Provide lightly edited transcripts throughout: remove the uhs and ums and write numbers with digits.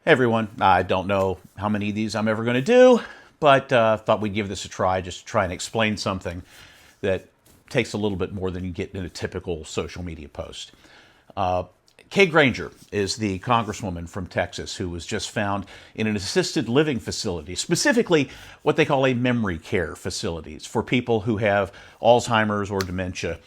Hey everyone, I don't know how many of these I'm ever going to do, but thought we'd give this a try just to try and explain something that takes a little bit more than you get in a typical social media post. Uh, Kay Granger is the congresswoman from Texas who was just found in an assisted living facility, specifically what they call a memory care facilities for people who have Alzheimer's or dementia,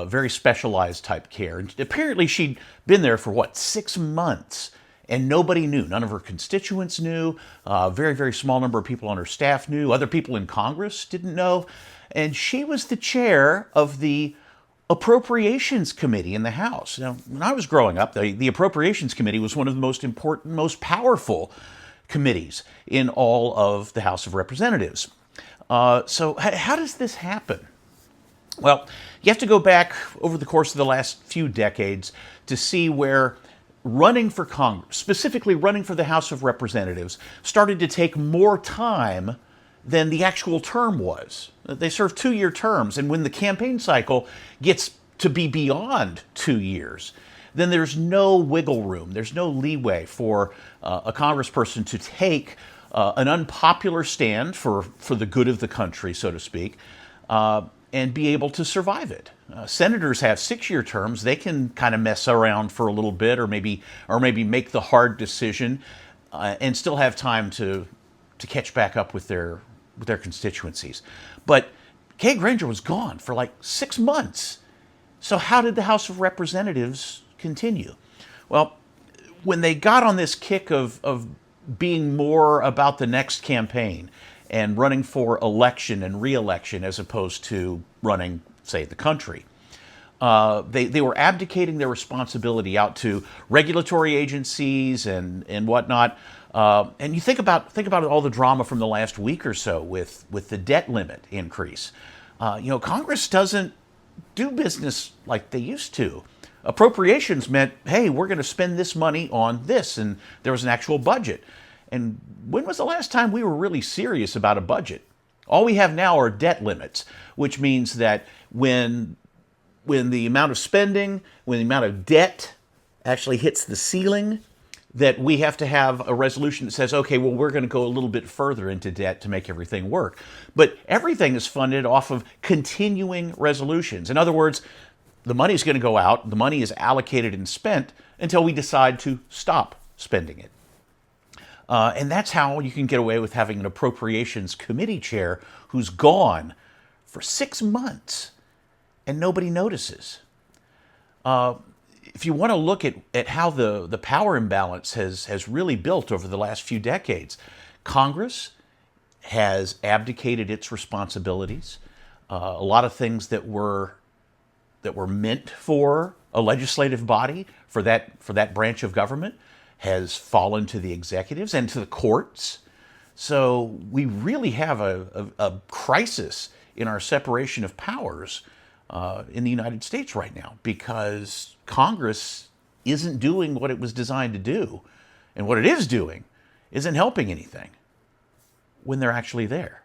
very specialized type care. And apparently she'd been there for what, 6 months? And nobody knew. None of her constituents knew. Very, very small number of people on her staff knew. Other people in Congress didn't know. And she was the chair of the Appropriations Committee in the House. Now, when I was growing up, the Appropriations Committee was one of the most important, most powerful committees in all of the House of Representatives. So, how does this happen? Well, you have to go back over the course of the last few decades to see where running for Congress, specifically running for the House of Representatives, started to take more time than the actual term was. They serve 2-year terms, and when the campaign cycle gets to be beyond 2 years, then there's no wiggle room, there's no leeway for a congressperson to take an unpopular stand for the good of the country, so to speak, and be able to survive it. Senators have 6-year terms. They can kind of mess around for a little bit, or maybe make the hard decision, and still have time to catch back up with their constituencies. But Kay Granger was gone for like 6 months. So how did the House of Representatives continue? Well, when they got on this kick of being more about the next campaign and running for election and re-election as opposed to running, say, the country, they were abdicating their responsibility out to regulatory agencies and whatnot. And you think about all the drama from the last week or so with the debt limit increase. Congress doesn't do business like they used to. Appropriations meant, hey, we're going to spend this money on this, and there was an actual budget. And when was the last time we were really serious about a budget? All we have now are debt limits, which means that when the amount of spending, when the amount of debt actually hits the ceiling, that we have to have a resolution that says, okay, well, we're going to go a little bit further into debt to make everything work. But everything is funded off of continuing resolutions. In other words, the money is going to go out, the money is allocated and spent until we decide to stop spending it. And that's how you can get away with having an appropriations committee chair who's gone for 6 months and nobody notices. If you want to look at how the power imbalance has really built over the last few decades, Congress has abdicated its responsibilities. A lot of things that were meant for a legislative body, for that branch of government, has fallen to the executives and to the courts. So we really have a crisis in our separation of powers in the United States right now, because Congress isn't doing what it was designed to do, and what it is doing isn't helping anything when they're actually there.